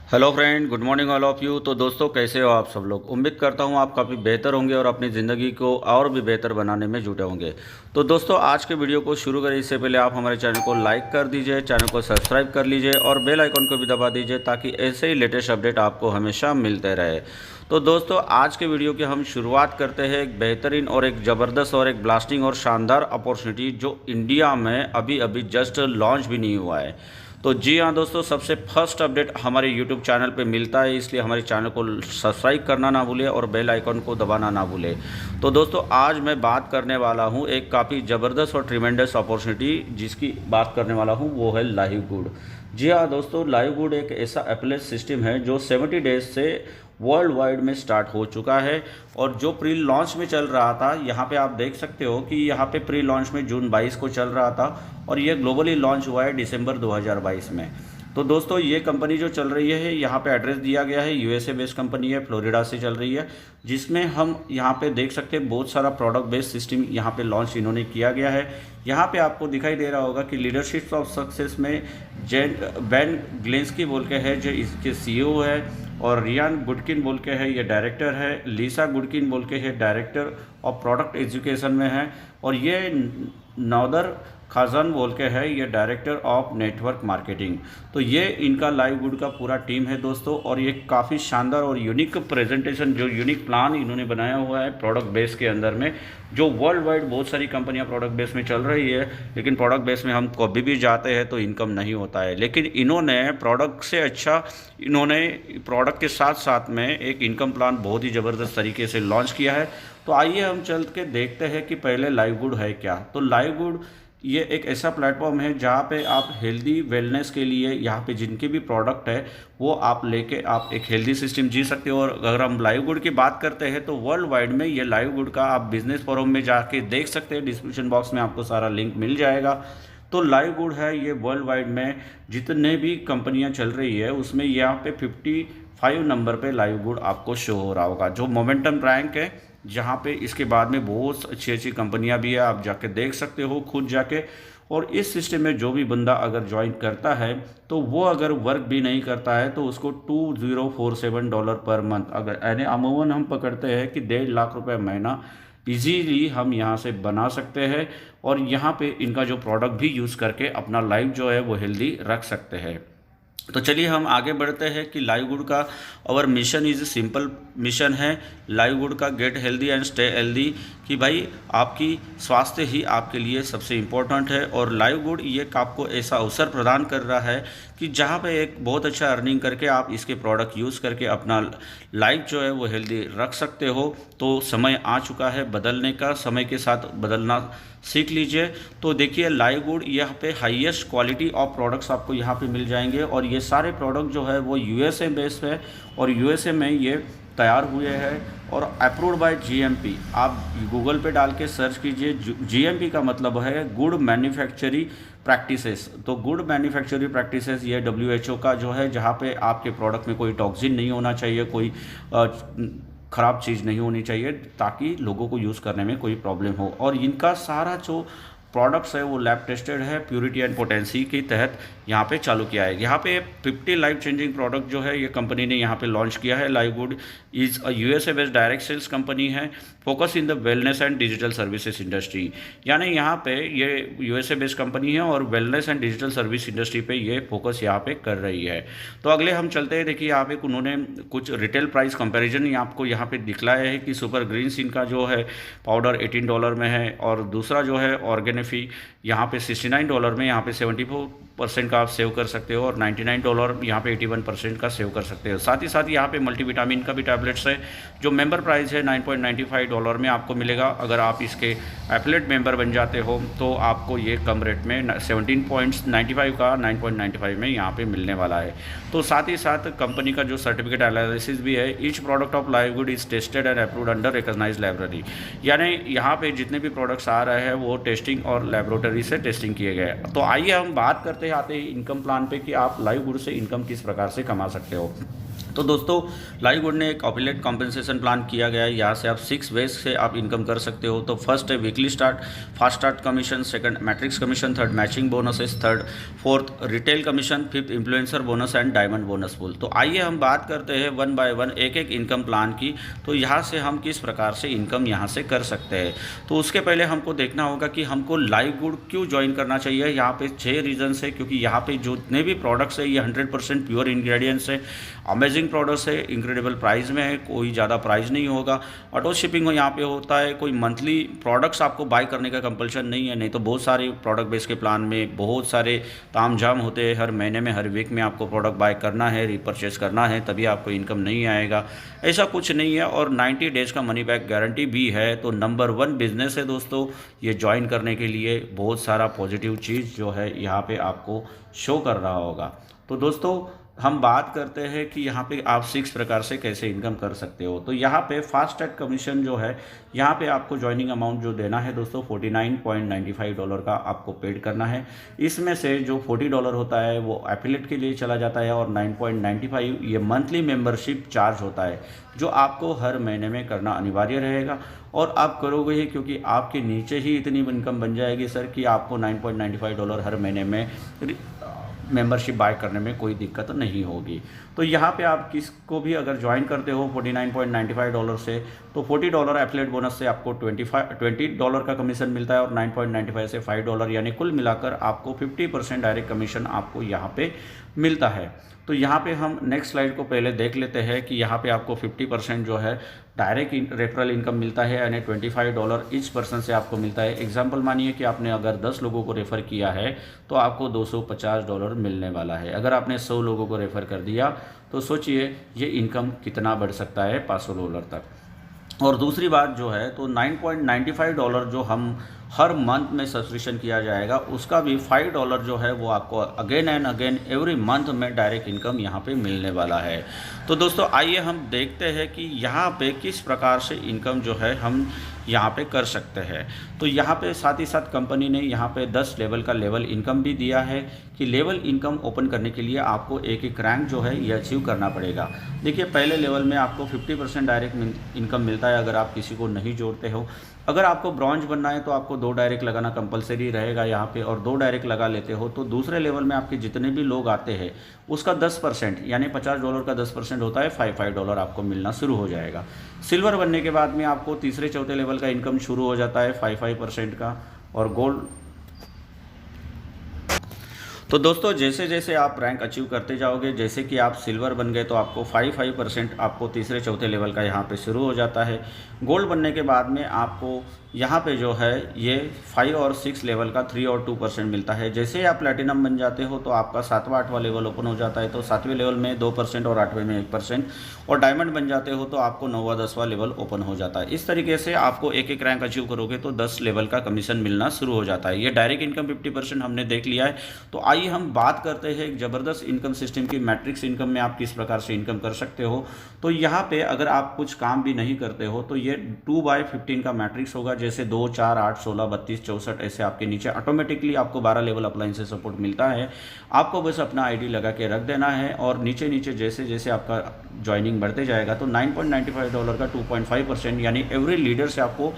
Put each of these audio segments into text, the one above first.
Hello friend, good morning all of you. तो दोस्तों, कैसे हो आप सब लोग। उम्मीद करता हूँ आप काफ़ी बेहतर होंगे और अपनी ज़िंदगी को और भी बेहतर बनाने में जुटे होंगे। तो दोस्तों, आज के वीडियो को शुरू करें इससे पहले आप हमारे चैनल को लाइक कर दीजिए, चैनल को सब्सक्राइब कर लीजिए और बेल आइकन को भी दबा दीजिए ताकि ऐसे ही लेटेस्ट अपडेट आपको हमेशा मिलते रहे। तो दोस्तों, आज के वीडियो की हम शुरुआत करते हैं एक बेहतरीन और एक ज़बरदस्त और एक ब्लास्टिंग और शानदार अपॉर्चुनिटी जो इंडिया में अभी अभी जस्ट लॉन्च भी नहीं हुआ है। तो जी हाँ दोस्तों, सबसे फर्स्ट अपडेट हमारे यूट्यूब चैनल पे मिलता है, इसलिए हमारे चैनल को सब्सक्राइब करना ना भूलें और बेल आइकन को दबाना ना भूलें। तो दोस्तों, आज मैं बात करने वाला हूँ एक काफ़ी ज़बरदस्त और ट्रिमेंडस अपॉर्चुनिटी जिसकी बात करने वाला हूँ, वो है लाइवगुड। जी हाँ दोस्तों, लाइवगुड एक ऐसा एप्लेस सिस्टम है जो 70 डेज से वर्ल्ड वाइड में स्टार्ट हो चुका है और जो प्री लॉन्च में चल रहा था, यहाँ पे आप देख सकते हो कि यहाँ पे प्री लॉन्च में जून 22 को चल रहा था और ये ग्लोबली लॉन्च हुआ है दिसंबर 2022 में। तो दोस्तों, ये कंपनी जो चल रही है, यहाँ पे एड्रेस दिया गया है, यूएसए बेस्ड कंपनी है, फ्लोरिडा से चल रही है, जिसमें हम यहाँ पे देख सकते हैं बहुत सारा प्रोडक्ट बेस्ड सिस्टम यहाँ पे लॉन्च इन्होंने किया गया है। यहाँ पे आपको दिखाई दे रहा होगा कि लीडरशिप ऑफ सक्सेस में बेन ग्लेंस्की बोल के है जो इसके सीईओ है, और रियान गुडकिन बोल के है ये डायरेक्टर है, लीसा गुडकिन बोल के है डायरेक्टर ऑफ प्रोडक्ट एजुकेशन में है, और ये नौदर खाजन बोल के है ये डायरेक्टर ऑफ नेटवर्क मार्केटिंग। तो ये इनका लाइवगुड का पूरा टीम है दोस्तों, और ये काफ़ी शानदार और यूनिक प्रेजेंटेशन जो यूनिक प्लान इन्होंने बनाया हुआ है प्रोडक्ट बेस के अंदर में, जो वर्ल्ड वाइड बहुत सारी कंपनियां प्रोडक्ट बेस में चल रही है, लेकिन प्रोडक्ट बेस में हम कभी भी जाते हैं तो इनकम नहीं होता है, लेकिन इन्होंने प्रोडक्ट से अच्छा इन्होंने प्रोडक्ट के साथ साथ में एक इनकम प्लान बहुत ही ज़बरदस्त तरीके से लॉन्च किया है। तो आइए हम चल के देखते हैं कि पहले लाइवगुड है क्या। तो लाइवगुड ये एक ऐसा प्लेटफॉर्म है जहाँ पे आप हेल्दी वेलनेस के लिए यहाँ पे जिनके भी प्रोडक्ट है वो आप लेके आप एक हेल्दी सिस्टम जी सकते हो। और अगर हम लाइवगुड की बात करते हैं तो वर्ल्ड वाइड में ये लाइवगुड का आप बिजनेस फोरम में जाके देख सकते हैं, डिस्क्रिप्शन बॉक्स में आपको सारा लिंक मिल जाएगा। तो लाइवगुड है ये वर्ल्ड वाइड में जितने भी कंपनियां चल रही है उसमें यहाँ पे 55 नंबर पे लाइवगुड आपको शो हो रहा होगा, जो मोमेंटम रैंक है, जहाँ पे इसके बाद में बहुत अच्छी अच्छी कंपनियां भी है, आप जाके देख सकते हो खुद जाके। और इस सिस्टम में जो भी बंदा अगर ज्वाइन करता है तो वो अगर वर्क भी नहीं करता है तो उसको $2047 पर मंथ, अगर यानी अमूमन हम पकड़ते हैं कि 1.5 लाख रुपए महीना इजीली हम यहाँ से बना सकते हैं, और यहाँ पे इनका जो प्रोडक्ट भी यूज़ करके अपना लाइफ जो है वो हेल्दी रख सकते हैं। तो चलिए हम आगे बढ़ते हैं कि लाइवगुड का और मिशन इज़ सिंपल मिशन है लाइवगुड का, get healthy and stay healthy, कि भाई आपकी स्वास्थ्य ही आपके लिए सबसे इम्पोर्टेंट है। और लाइवगुड ये आपको ऐसा अवसर प्रदान कर रहा है कि जहाँ पे एक बहुत अच्छा अर्निंग करके आप इसके प्रोडक्ट यूज़ करके अपना लाइफ जो है वो हेल्दी रख सकते हो। तो समय आ चुका है बदलने का, समय के साथ बदलना सीख लीजिए। तो देखिए लाइवगुड यहाँ पे हाईएस्ट क्वालिटी ऑफ प्रोडक्ट्स आपको यहाँ पे मिल जाएंगे, और ये सारे प्रोडक्ट जो है वो यूएसए बेस्ड है और यूएसए में ये तैयार हुए हैं और अप्रूव्ड बाय जीएमपी। आप गूगल पे डाल के सर्च कीजिए, जीएमपी का मतलब है गुड मैन्युफैक्चरिंग प्रैक्टिसेस। तो गुड मैन्युफैक्चरिंग प्रैक्टिसेस ये डब्ल्यूएचओ का जो है, जहाँ पे आपके प्रोडक्ट में कोई टॉक्सिन नहीं होना चाहिए, कोई ख़राब चीज़ नहीं होनी चाहिए, ताकि लोगों को यूज़ करने में कोई प्रॉब्लम हो। और इनका सारा जो प्रोडक्ट्स है वो लैब टेस्टेड है, प्योरिटी एंड पोटेंसी के तहत यहाँ पे चालू किया है। यहाँ पे 50 लाइफ चेंजिंग प्रोडक्ट जो है ये कंपनी ने यहाँ पे लॉन्च किया है। LiveGood is a USA based direct sales company है, focus in the wellness and digital services industry. यानी यहाँ पे ये यूएसए बेस्ड कंपनी है और wellness and digital service industry पे ये फोकस यहाँ पे कर रही है। तो अगले हम चलते हैं, देखिए यहाँ पे उन्होंने कुछ रिटेल प्राइस कंपेरिजन आपको यहाँ पे दिखलाया है कि सुपर ग्रीन्स इनका जो है पाउडर $18 में है, और दूसरा जो है ऑर्गेनिक फी यहाँ पे $69 में, यहाँ पे 74% का आप सेव कर सकते हो, और $99 यहाँ पे 81% का सेव कर सकते हो। साथ ही साथ यहाँ पे मल्टीविटामिन का भी टैबलेट्स है, जो मेंबर प्राइस है $9.95 में आपको मिलेगा। अगर आप इसके एफिलिएट मेंबर बन जाते हो तो आपको ये कम रेट में 17.95 का 9.95 में यहाँ पे मिलने वाला है। तो साथ ही साथ कंपनी का जो सर्टिफिकेट एनालिसिस भी है, each product of Livegood is tested and approved under recognised library. यानी यहाँ पे जितने भी प्रोडक्ट्स आ रहे हैं वो टेस्टिंग और लेबोरेटरी से टेस्टिंग किए गए। तो आइए हम बात करते आते हैं इनकम प्लान पे कि आप लाइवगुड से इनकम किस प्रकार से कमा सकते हो। तो दोस्तों लाइववुड ने एक एफिलिएट कॉम्पेंसेशन प्लान किया गया है। यहाँ से आप 6 वेज से आप इनकम कर सकते हो। तो फर्स्ट है weekly start, fast start commission, second matrix commission, third matching bonuses, third fourth retail commission, fifth influencer bonus and diamond bonus pool. तो आइए हम बात करते हैं वन बाय वन एक एक इनकम प्लान की। तो यहाँ से हम किस प्रकार से इनकम यहाँ से कर सकते हैं। तो उसके पहले हमको देखना होगा कि हमको लाइववुड क्यों ज्वाइन करना चाहिए। यहाँ पे 6 रीजन्स है, क्योंकि यहाँ पे जितने भी प्रोडक्ट्स है ये 100% प्योर इंग्रेडिएंट्स है, अमेजिंग प्रोडक्ट्स है, इंक्रेडिबल प्राइस में है, कोई ज़्यादा प्राइस नहीं होगा, ऑटो शिपिंग यहाँ पे होता है, कोई मंथली प्रोडक्ट्स आपको बाय करने का कंपल्शन नहीं है। नहीं तो बहुत सारे प्रोडक्ट बेस के प्लान में बहुत सारे तामझाम होते हैं, हर महीने में हर वीक में आपको प्रोडक्ट बाय करना है, रिपर्चेज करना है, तभी आपको इनकम नहीं आएगा। ऐसा कुछ नहीं है और 90 डेज़ का मनी बैक गारंटी भी है। तो नंबर 1 बिजनेस है दोस्तों, ये ज्वाइन करने के लिए बहुत सारा पॉजिटिव चीज़ जो है यहाँ पे आपको शो कर रहा होगा। तो दोस्तों हम बात करते हैं कि यहाँ पे आप 6 प्रकार से कैसे इनकम कर सकते हो। तो यहाँ पे फास्ट ट्रैक कमीशन जो है, यहाँ पे आपको ज्वाइनिंग अमाउंट जो देना है दोस्तों $49.95 का आपको पेड करना है। इसमें से जो $40 होता है वो एफिलिएट के लिए चला जाता है और 9.95 ये मंथली मेंबरशिप चार्ज होता है, जो आपको हर महीने में करना अनिवार्य रहेगा। और आप करोगे ही क्योंकि आपके नीचे ही इतनी इनकम बन जाएगी सर कि आपको $9.95 हर महीने में मेंबरशिप बाय करने में कोई दिक्कत नहीं होगी। तो यहाँ पे आप किसको भी अगर ज्वाइन करते हो $49.95 से, तो $40 एफिलिएट बोनस से आपको $20 का कमीशन मिलता है और 9.95 से $5, यानी कुल मिलाकर आपको 50% डायरेक्ट कमीशन आपको यहाँ पे मिलता है। तो यहाँ पे हम नेक्स्ट स्लाइड को पहले देख लेते हैं कि यहाँ पे आपको 50% जो है डायरेक्ट रेफरल इनकम मिलता है, यानी $25 ईच पर्सन से आपको मिलता है। एग्जांपल मानिए कि आपने अगर 10 लोगों को रेफ़र किया है तो आपको $250 मिलने वाला है। अगर आपने 100 लोगों को रेफ़र कर दिया तो सोचिए ये इनकम कितना बढ़ सकता है, $500 तक। और दूसरी बात जो है, तो $9.95 जो हम हर मंथ में सब्सक्रिप्शन किया जाएगा, उसका भी $5 जो है वो आपको again and again every month में डायरेक्ट इनकम यहाँ पे मिलने वाला है। तो दोस्तों आइए हम देखते हैं कि यहाँ पे किस प्रकार से इनकम जो है हम यहाँ पे कर सकते हैं। तो यहाँ पे साथ ही साथ कंपनी ने यहाँ पे 10 लेवल का लेवल इनकम भी दिया है कि लेवल इनकम ओपन करने के लिए आपको एक रैंक जो है ये अचीव करना पड़ेगा। देखिए पहले लेवल में आपको 50% डायरेक्ट इनकम मिलता है अगर आप किसी को नहीं जोड़ते हो। अगर आपको ब्रॉन्ज बनना है तो आपको 2 डायरेक्ट लगाना कंपलसरी रहेगा यहाँ पे, और 2 डायरेक्ट लगा लेते हो तो दूसरे लेवल में आपके जितने भी लोग आते हैं उसका 10% यानी $50 का 10% होता है, $5 आपको मिलना शुरू हो जाएगा। सिल्वर बनने के बाद में आपको तीसरे चौथे लेवल का इनकम शुरू हो जाता है 5% का। और गोल्ड, तो दोस्तों जैसे जैसे आप रैंक अचीव करते जाओगे, जैसे कि आप सिल्वर बन गए तो आपको 5% आपको तीसरे चौथे लेवल का यहाँ पे शुरू हो जाता है। गोल्ड बनने के बाद में आपको यहाँ पे जो है ये 5 और 6 लेवल का 3 और 2% मिलता है। जैसे ही आप प्लैटिनम बन जाते हो तो आपका 7वां 8वां लेवल ओपन हो जाता है, तो 7वें लेवल में 2% और 8वें में 1%, और डायमंड बन जाते हो तो आपको 9वां 10वां लेवल ओपन हो जाता है। इस तरीके से आपको एक रैंक अचीव करोगे तो 10 लेवल का कमीशन मिलना शुरू हो जाता है। ये डायरेक्ट इनकम 50% हमने देख लिया है। तो आइए हम बात करते हैं एक ज़बरदस्त इनकम सिस्टम की, मैट्रिक्स इनकम में आप किस प्रकार से इनकम कर सकते हो। तो यहाँ पे अगर आप कुछ काम भी नहीं करते हो तो ये 2/15 का मैट्रिक्स होगा, जैसे 2, 4, 8, 16, 32, 64 ऐसे आपके नीचे ऑटोमेटिकली आपको 12 लेवल अप्लायंस से सपोर्ट मिलता है। आपको बस अपना आईडी लगा के रख देना है और नीचे नीचे जैसे जैसे आपका ज्वाइनिंग बढ़ते जाएगा तो $9.95 का 2.5% यानी एवरी लीडर से आपको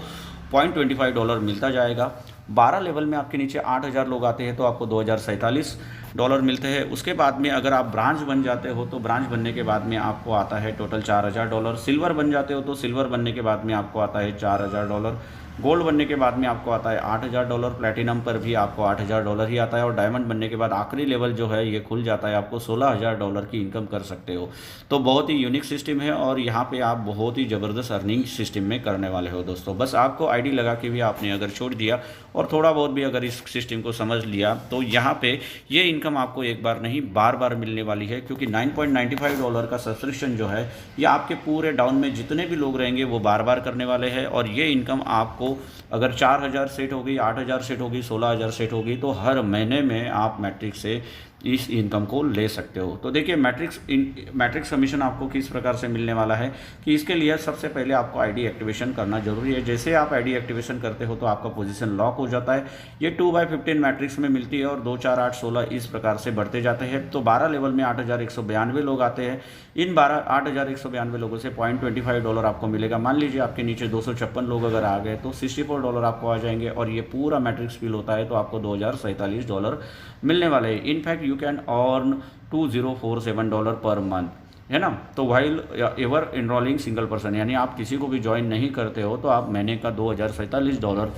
$0.25 मिलता जाएगा। 12 लेवल में आपके नीचे 8000 लोग आते हैं तो आपको $2047 मिलते हैं। उसके बाद में अगर आप ब्रांच बन जाते हो तो ब्रांच बनने के बाद में आपको आता है टोटल $4000। सिल्वर बन जाते हो तो सिल्वर बनने के बाद में आपको आता है $4000। गोल्ड बनने के बाद में आपको आता है $8000। प्लैटिनम पर भी आपको $8000 ही आता है, और डायमंड बनने के बाद आखिरी लेवल जो है ये खुल जाता है, आपको $16000 की इनकम कर सकते हो। तो बहुत ही यूनिक सिस्टम है और यहाँ पे आप बहुत ही ज़बरदस्त अर्निंग सिस्टम में करने वाले हो दोस्तों। बस आपको आईडी लगा के भी आपने अगर छोड़ दिया और थोड़ा बहुत भी अगर इस सिस्टम को समझ लिया तो यहाँ पे ये इनकम आपको एक बार नहीं बार बार मिलने वाली है, क्योंकि $9.95 का सब्सक्रिप्शन जो है ये आपके पूरे डाउन में जितने भी लोग रहेंगे वो बार बार करने वाले हैं। और ये इनकम आपको अगर 4000 सेट होगी, 8000 सेट होगी, 16000 सेट होगी तो हर महीने में आप मैट्रिक्स से इस इनकम को ले सकते हो। तो देखिए मैट्रिक्स कमीशन आपको किस प्रकार से मिलने वाला है कि इसके लिए सबसे पहले आपको आईडी एक्टिवेशन करना जरूरी है। जैसे आप आईडी एक्टिवेशन करते हो तो आपका पोजीशन लॉक हो जाता है। ये 2/15 मैट्रिक्स में मिलती है और 2, 4, 8, 16 इस प्रकार से बढ़ते जाते हैं। तो 12 लेवल में 8192 लोग आते हैं। इन 8192 लोगों से $0.25 आपको मिलेगा। मान लीजिए आपके नीचे 256 लोग अगर आ गए तो $64 आपको आ जाएंगे और ये पूरा मैट्रिक्स फिल होता है तो आपको $2047 मिलने वाले हैं। In fact you can earn $2047 per month, है ना। तो while ever enrolling single person, यानी आप किसी को भी ज्वाइन नहीं करते हो तो आप महीने का $2047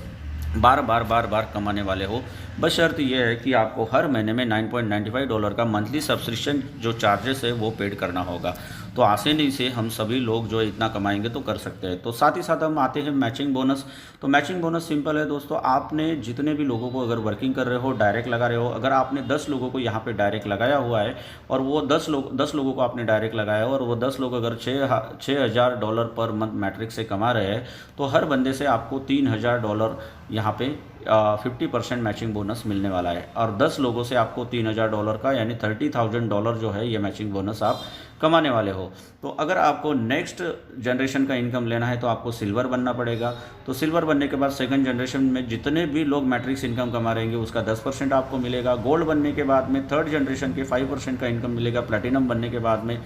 बार बार कमाने वाले हो। बस शर्त यह है कि आपको हर महीने में $9.95 का मंथली सब्सक्रिप्शन जो चार्जेस है वो पेड करना होगा। तो आसानी से हम सभी लोग जो इतना कमाएंगे तो कर सकते हैं। तो साथ ही साथ हम आते हैं मैचिंग बोनस। तो मैचिंग बोनस सिंपल है दोस्तों, आपने जितने भी लोगों को अगर वर्किंग कर रहे हो, डायरेक्ट लगा रहे हो, अगर आपने 10 लोगों को यहाँ पे डायरेक्ट लगाया हुआ है और वो 10 लोगों को आपने डायरेक्ट लगाया और वो 10 लोग अगर $6000 पर मंथ मैट्रिक्स से कमा रहे हैं तो हर बंदे से आपको $3000 यहाँ पे 50% मैचिंग बोनस मिलने वाला है। और 10 लोगों से आपको $3000 का यानी $30,000 जो है ये मैचिंग बोनस आप कमाने वाले हो। तो अगर आपको नेक्स्ट जनरेशन का इनकम लेना है तो आपको सिल्वर बनना पड़ेगा। तो सिल्वर बनने के बाद सेकंड जनरेशन में जितने भी लोग मैट्रिक्स इनकम कमा रहेंगे उसका 10% आपको मिलेगा। गोल्ड बनने के बाद में थर्ड जनरेशन के 5% का इनकम मिलेगा। प्लैटिनम बनने के बाद में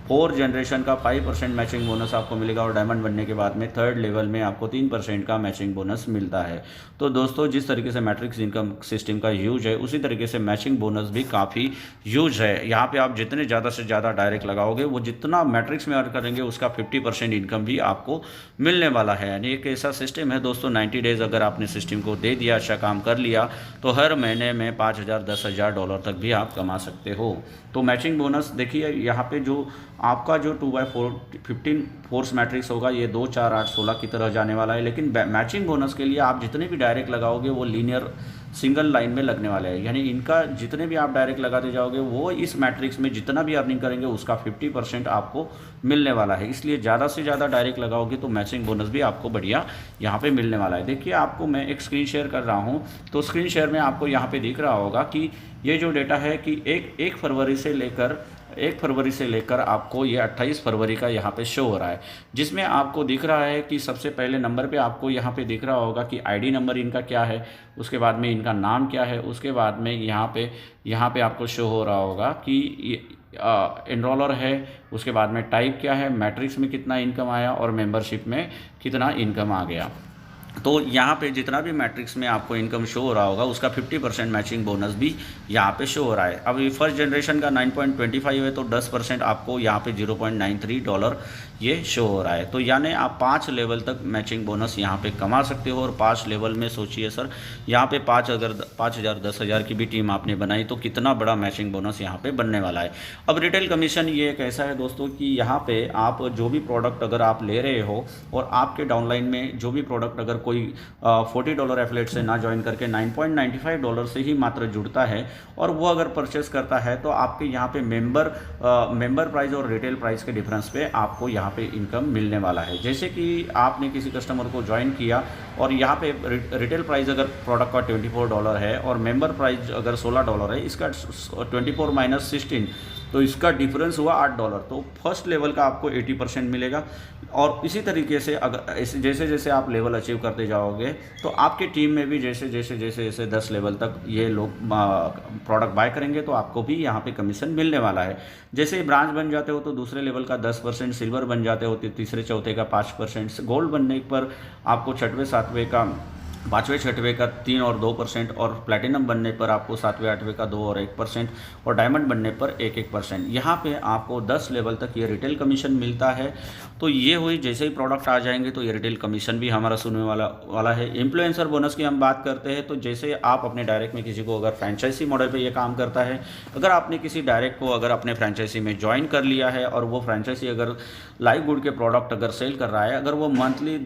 4 जनरेशन का 5% मैचिंग बोनस आपको मिलेगा और डायमंड बनने के बाद में थर्ड लेवल में आपको 3% का मैचिंग बोनस मिलता है। तो दोस्तों जिस तरीके से मैट्रिक्स इनकम सिस्टम का यूज है उसी तरीके से मैचिंग बोनस भी काफ़ी यूज है। यहाँ पे आप जितने ज़्यादा से ज़्यादा डायरेक्ट लगाओगे वो जितना मैट्रिक्स में अर्न करेंगे उसका 50% इनकम भी आपको मिलने वाला है। यानी एक ऐसा सिस्टम है दोस्तों, 90 डेज़ अगर आपने सिस्टम को दे दिया, अच्छा काम कर लिया तो हर महीने में $5000 $10,000 तक भी आप कमा सकते हो। तो मैचिंग बोनस देखिए यहाँ पे जो आपका जो 2/15 फोर्स मैट्रिक्स होगा ये 2, 4, 8, 16 की तरह जाने वाला है। लेकिन मैचिंग बोनस के लिए आप जितने भी डायरेक्ट लगाओगे वो लीनियर सिंगल लाइन में लगने वाले हैं। यानी इनका जितने भी आप डायरेक्ट लगाते जाओगे वो इस मैट्रिक्स में जितना भी अर्निंग करेंगे उसका 50% आपको मिलने वाला है। इसलिए ज़्यादा से ज़्यादा डायरेक्ट लगाओगे तो मैचिंग बोनस भी आपको बढ़िया यहाँ पे मिलने वाला है। देखिए आपको मैं एक स्क्रीन शेयर कर रहा हूँ तो स्क्रीन शेयर में आपको यहाँ पे दिख रहा होगा कि ये जो डेटा है कि 1 फरवरी से लेकर आपको ये 28 फरवरी का यहाँ पे शो हो रहा है, जिसमें आपको दिख रहा है कि सबसे पहले नंबर पे आपको यहाँ पे दिख रहा होगा कि आईडी नंबर इनका क्या है, उसके बाद में इनका नाम क्या है, उसके बाद में यहाँ पे आपको शो हो रहा होगा कि एनरोलर है, उसके बाद में टाइप क्या है, मैट्रिक्स में कितना इनकम आया और मेंबरशिप में कितना इनकम आ गया। तो यहाँ पे जितना भी मैट्रिक्स में आपको इनकम शो हो रहा होगा उसका 50% मैचिंग बोनस भी यहाँ पे शो हो रहा है। अब फर्स्ट जनरेशन का 9.25 है तो 10% आपको यहाँ पे $0.93 ये शो हो रहा है। तो यानी आप 5 लेवल तक मैचिंग बोनस यहाँ पे कमा सकते हो। और 5 लेवल में सोचिए सर, यहाँ पे 5,000 10,000 की भी टीम आपने बनाई तो कितना बड़ा मैचिंग बोनस यहाँ पे बनने वाला है। अब रिटेल कमीशन ये एक ऐसा है दोस्तों कि यहाँ पे आप जो भी प्रोडक्ट अगर आप ले रहे हो और आपके डाउनलाइन में जो भी प्रोडक्ट अगर कोई $40 एफिलिएट से ना ज्वाइन करके $9.95 से ही मात्र जुड़ता है और वो अगर परचेस करता है तो आपके यहाँ पे मेंबर प्राइस और रिटेल प्राइस के डिफरेंस पे आपको यहाँ पे इनकम मिलने वाला है। जैसे कि आपने किसी कस्टमर को ज्वाइन किया और यहाँ पे रिटेल प्राइस अगर प्रोडक्ट का $24 है और मेंबर प्राइस अगर $16 है, इसका 24 माइनस 16 तो इसका डिफरेंस हुआ $8। तो फर्स्ट लेवल का आपको 80% मिलेगा। और इसी तरीके से अगर जैसे जैसे आप लेवल अचीव करते जाओगे तो आपकी टीम में भी जैसे 10 लेवल तक ये लोग प्रोडक्ट बाय करेंगे तो आपको भी यहाँ पे कमीशन मिलने वाला है। जैसे ही ब्रांच बन जाते हो तो दूसरे लेवल का 10%, सिल्वर बन जाते हो तो तीसरे चौथे का 5%, गोल्ड बनने पर आपको 6वें 7वें का 5वें 6वें का 3 और 2% और प्लैटिनम बनने पर आपको 7वें 8वें का 2 और 1% और डायमंड बनने पर 1% यहाँ पे आपको 10 लेवल तक ये रिटेल कमीशन मिलता है। तो ये हुई, जैसे ही प्रोडक्ट आ जाएंगे तो ये रिटेल कमीशन भी हमारा सुनने वाला है। इन्फ्लुएंसर बोनस की हम बात करते हैं तो जैसे आप अपने डायरेक्ट में किसी को अगर फ्रेंचाइजी मॉडल पर ये काम करता है, अगर आपने किसी डायरेक्ट को अगर अपने फ्रेंचाइजी में ज्वाइन कर लिया है और वो फ्रेंचाइजी अगर लाइव गुड के प्रोडक्ट अगर सेल कर रहा है, अगर वो मंथली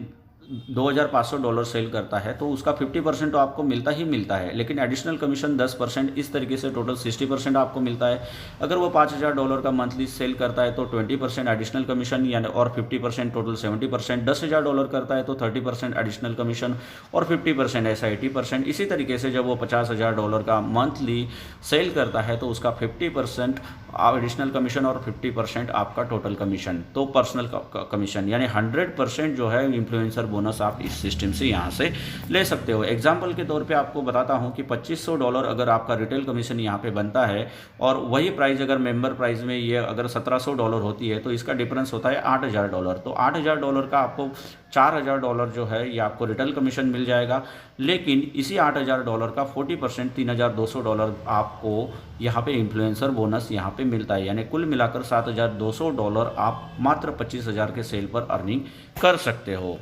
$2,500 सेल करता है तो उसका 50% तो आपको मिलता ही मिलता है, लेकिन एडिशनल कमीशन 10%, इस तरीके से टोटल 60% आपको मिलता है। अगर वो $5,000 का मंथली सेल करता है तो 20% एडिशनल कमीशन यानी और 50% टोटल 70%। $10,000 करता है तो 30% एडिशनल कमीशन और 50% ऐसा 80%। इसी तरीके से जब वो $50,000 का मंथली सेल करता है तो उसका 50% एडिशनल कमीशन और 50% आपका टोटल कमीशन, तो पर्सनल कमीशन यानी 100% जो है इन्फ्लुएंसर बोनस आप इस सिस्टम से यहाँ से ले सकते हो। एग्जाम्पल के तौर पे आपको बताता हूँ कि $2,500 अगर आपका रिटेल कमीशन यहाँ पे बनता है और वही प्राइस अगर मेंबर प्राइस में ये अगर $1,700 होती है तो इसका डिफरेंस होता है $8,000। तो $8,000 का आपको $4,000 जो है ये आपको रिटेल कमीशन मिल जाएगा, लेकिन इसी $8,000 का 40% $3,200 आपको यहाँ पे इन्फ्लुएंसर बोनस यहाँ पे मिलता है, यानी कुल मिलाकर $7,200 आप मात्र 25,000 के सेल पर अर्निंग कर सकते हो।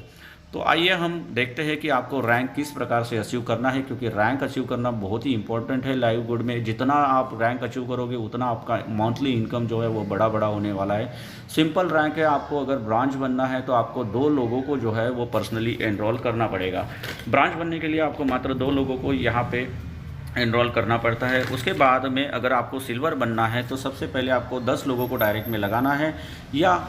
तो आइए हम देखते हैं कि आपको रैंक किस प्रकार से अचीव करना है, क्योंकि रैंक अचीव करना बहुत ही इंपॉर्टेंट है लाइव गुड में। जितना आप रैंक अचीव करोगे उतना आपका मंथली इनकम जो है वो बड़ा बड़ा होने वाला है। सिंपल रैंक है, आपको अगर ब्रांच बनना है तो आपको 2 लोगों को जो है वो पर्सनली एनरोल करना पड़ेगा। ब्रांच बनने के लिए आपको मात्र 2 लोगों को यहाँ पे एनरोल करना पड़ता है। उसके बाद में अगर आपको सिल्वर बनना है तो सबसे पहले आपको 10 लोगों को डायरेक्ट में लगाना है, या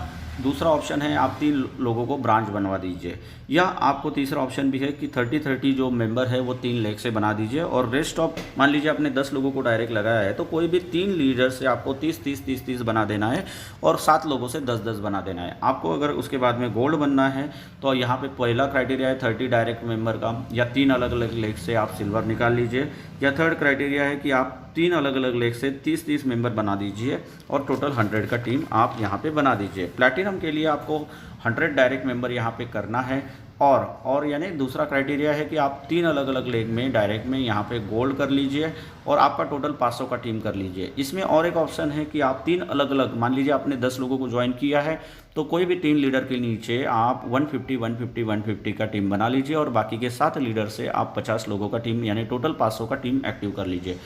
दूसरा ऑप्शन है आप 3 लोगों को ब्रांच बनवा दीजिए, या आपको तीसरा ऑप्शन भी है कि 30-30 जो मेंबर है वो 3 लेग से बना दीजिए और रेस्ट ऑफ मान लीजिए आपने 10 लोगों को डायरेक्ट लगाया है तो कोई भी 3 लीडर से आपको 30-30-30-30 बना देना है और 7 लोगों से 10-10 बना देना है आपको। अगर उसके बाद में गोल्ड बनना है तो यहाँ पे पहला क्राइटेरिया है 30 डायरेक्ट मेंबर का, या 3 अलग अलग लेग से आप सिल्वर निकाल लीजिए, या थर्ड क्राइटेरिया है कि आप 3 अलग अलग लेग से 30-30 मेंबर बना दीजिए और टोटल 100 का टीम आप यहाँ पे बना दीजिए। प्लैटिनम के लिए आपको 100 डायरेक्ट मेंबर यहाँ पे करना है, और यानी दूसरा क्राइटेरिया है कि आप 3 अलग अलग लेग में डायरेक्ट में यहाँ पे गोल्ड कर लीजिए और आपका टोटल 500 का टीम कर लीजिए। इसमें और एक ऑप्शन है कि आप 3 अलग अलग, मान लीजिए आपने 10 लोगों को ज्वाइन किया है तो कोई भी 3 लीडर के नीचे आप 150 का टीम बना लीजिए और बाकी के 7 लीडर से आप 50 लोगों का टीम यानी टोटल 500 का टीम एक्टिव कर लीजिए।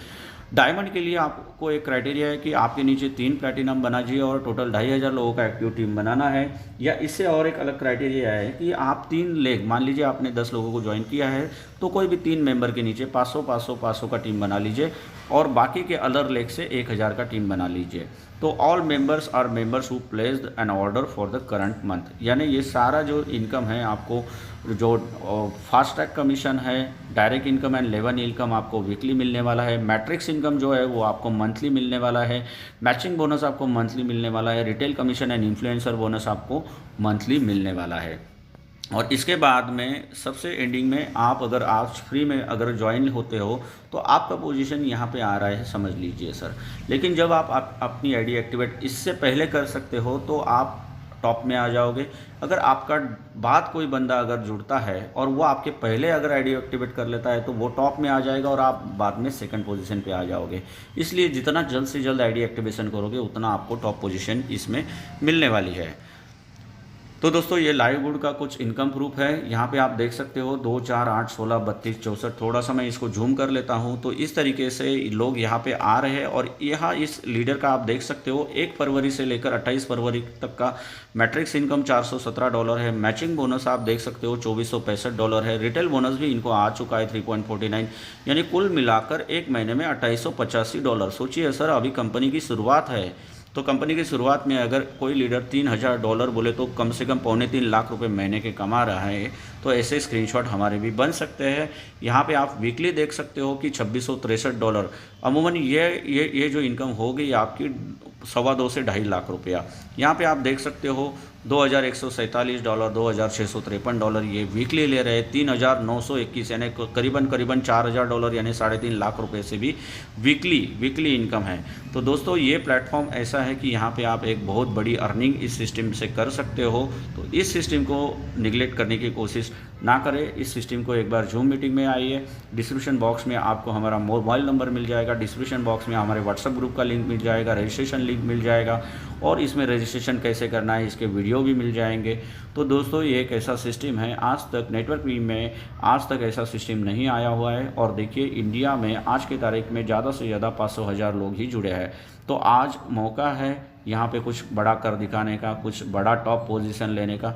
डायमंड के लिए आपको एक क्राइटेरिया है कि आपके नीचे 3 प्लैटिनम बनाइए और टोटल 2,500 लोगों का एक्टिव टीम बनाना है, या इससे और एक अलग क्राइटेरिया है कि आप 3 लेग, मान लीजिए आपने 10 लोगों को ज्वाइन किया है तो कोई भी 3 मेंबर के नीचे 500 का टीम बना लीजिए और बाकी के अदर लेग से 1,000 का टीम बना लीजिए। तो all members are members who placed an order for the current month, यानी ये सारा जो इनकम है आपको, जो फास्ट ट्रैक कमीशन है, direct income and level income आपको वीकली मिलने वाला है, मैट्रिक्स इनकम जो है वो आपको मंथली मिलने वाला है, मैचिंग बोनस आपको मंथली मिलने वाला है, retail commission and influencer bonus आपको मंथली मिलने वाला है। और इसके बाद में सबसे एंडिंग में आप अगर आज फ्री में अगर ज्वाइन होते हो तो आपका पोजीशन यहाँ पे आ रहा है, समझ लीजिए सर। लेकिन जब आप अपनी आईडी एक्टिवेट इससे पहले कर सकते हो तो आप टॉप में आ जाओगे। अगर आपका बाद कोई बंदा अगर जुड़ता है और वो आपके पहले अगर आईडी एक्टिवेट कर लेता है तो वो टॉप में आ जाएगा और आप बाद में सेकंड पोजीशन पे आ जाओगे। इसलिए जितना जल्द से जल्द आईडी एक्टिवेशन करोगे उतना आपको टॉप पोजीशन इसमें मिलने वाली है। तो दोस्तों ये लाइव गुड का कुछ इनकम प्रूफ है। यहाँ पे आप देख सकते हो 2, 4, 8, 16, 32, 64। थोड़ा सा मैं इसको जूम कर लेता हूँ तो इस तरीके से लोग यहाँ पे आ रहे हैं। और यहाँ इस लीडर का आप देख सकते हो 1 फरवरी से लेकर 28 फरवरी तक का मैट्रिक्स इनकम $417 है। मैचिंग बोनस आप देख सकते हो $2,465 है। रिटेल बोनस भी इनको आ चुका है 3.49, यानी कुल मिलाकर एक महीने में $2,885। सोचिए सर, अभी कंपनी की शुरुआत है तो कंपनी की शुरुआत में अगर कोई लीडर $3,000 बोले तो कम से कम $2.25 लाख रुपए महीने के कमा रहा है। तो ऐसे स्क्रीनशॉट हमारे भी बन सकते हैं। यहाँ पे आप वीकली देख सकते हो कि $2,663। अमूमन ये जो इनकम होगी आपकी $2.25 से $2.5 लाख रुपया। यहाँ पे आप देख सकते हो $2,147, $2,653 ये वीकली ले रहे हैं। 3,921 यानी करीबन $4,000 यानी $3.5 लाख रुपए से भी वीकली इनकम है। तो दोस्तों ये प्लेटफॉर्म ऐसा है कि यहाँ पे आप एक बहुत बड़ी अर्निंग इस सिस्टम से कर सकते हो। तो इस सिस्टम को निगलेक्ट करने की कोशिश ना करें। इस सिस्टम को एक बार जूम मीटिंग में आइए। डिस्क्रिप्शन बॉक्स में आपको हमारा मोबाइल नंबर मिल जाएगा। डिस्क्रिप्शन बॉक्स में हमारे व्हाट्सएप ग्रुप का लिंक मिल जाएगा, रजिस्ट्रेशन लिंक मिल जाएगा और इसमें रजिस्ट्रेशन कैसे करना है इसके वीडियो भी मिल जाएंगे। तो दोस्तों ये एक ऐसा सिस्टम है, आज तक नेटवर्क में आज तक ऐसा सिस्टम नहीं आया हुआ है। और देखिए इंडिया में आज की तारीख में ज़्यादा से ज़्यादा 500,000 लोग ही जुड़े हैं। तो आज मौका है यहाँ पे कुछ बड़ा कर दिखाने का, कुछ बड़ा टॉप पोजीशन लेने का।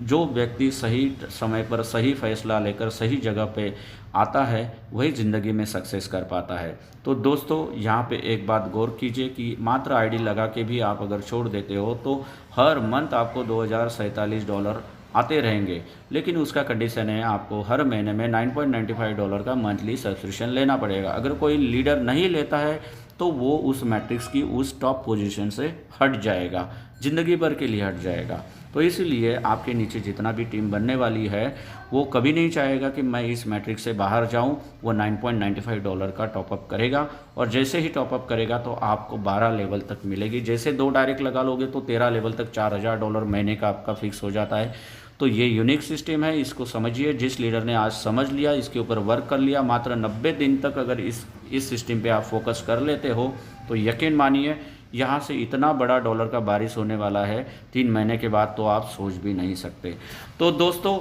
जो व्यक्ति सही समय पर सही फैसला लेकर सही जगह पे आता है वही ज़िंदगी में सक्सेस कर पाता है। तो दोस्तों यहाँ पे एक बात गौर कीजिए कि मात्र आईडी लगा के भी आप अगर छोड़ देते हो तो हर मंथ आपको $2047 आते रहेंगे, लेकिन उसका कंडीशन है आपको हर महीने में $9.95 का मंथली सब्सक्रिप्शन लेना पड़ेगा। अगर कोई लीडर नहीं लेता है तो वो उस मैट्रिक्स की उस टॉप पोजीशन से हट जाएगा, ज़िंदगी भर के लिए हट जाएगा। तो इसलिए आपके नीचे जितना भी टीम बनने वाली है वो कभी नहीं चाहेगा कि मैं इस मैट्रिक्स से बाहर जाऊं। वो $9.95 का टॉपअप करेगा और जैसे ही टॉपअप करेगा तो आपको 12 लेवल तक मिलेगी। जैसे 2 डायरेक्ट लगा लोगे तो 13 लेवल तक $4000 महीने का आपका फिक्स हो जाता है। तो ये यूनिक सिस्टम है, इसको समझिए। जिस लीडर ने आज समझ लिया, इसके ऊपर वर्क कर लिया, मात्र 90 दिन तक अगर इस सिस्टम पे आप फोकस कर लेते हो तो यकीन मानिए यहाँ से इतना बड़ा डॉलर का बारिश होने वाला है 3 महीने के बाद, तो आप सोच भी नहीं सकते। तो दोस्तों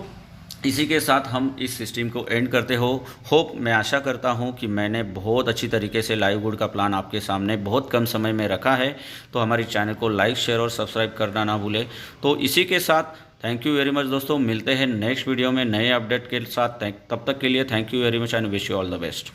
इसी के साथ हम इस सिस्टम को एंड करते हो। होप मैं आशा करता हूं कि मैंने बहुत अच्छी तरीके से लाइव गुड का प्लान आपके सामने बहुत कम समय में रखा है। तो हमारी चैनल को लाइक शेयर और सब्सक्राइब करना ना भूलें। तो इसी के साथ थैंक यू वेरी मच दोस्तों, मिलते हैं नेक्स्ट वीडियो में नए अपडेट के साथ। तब तक के लिए thank you very much and wish you all the best.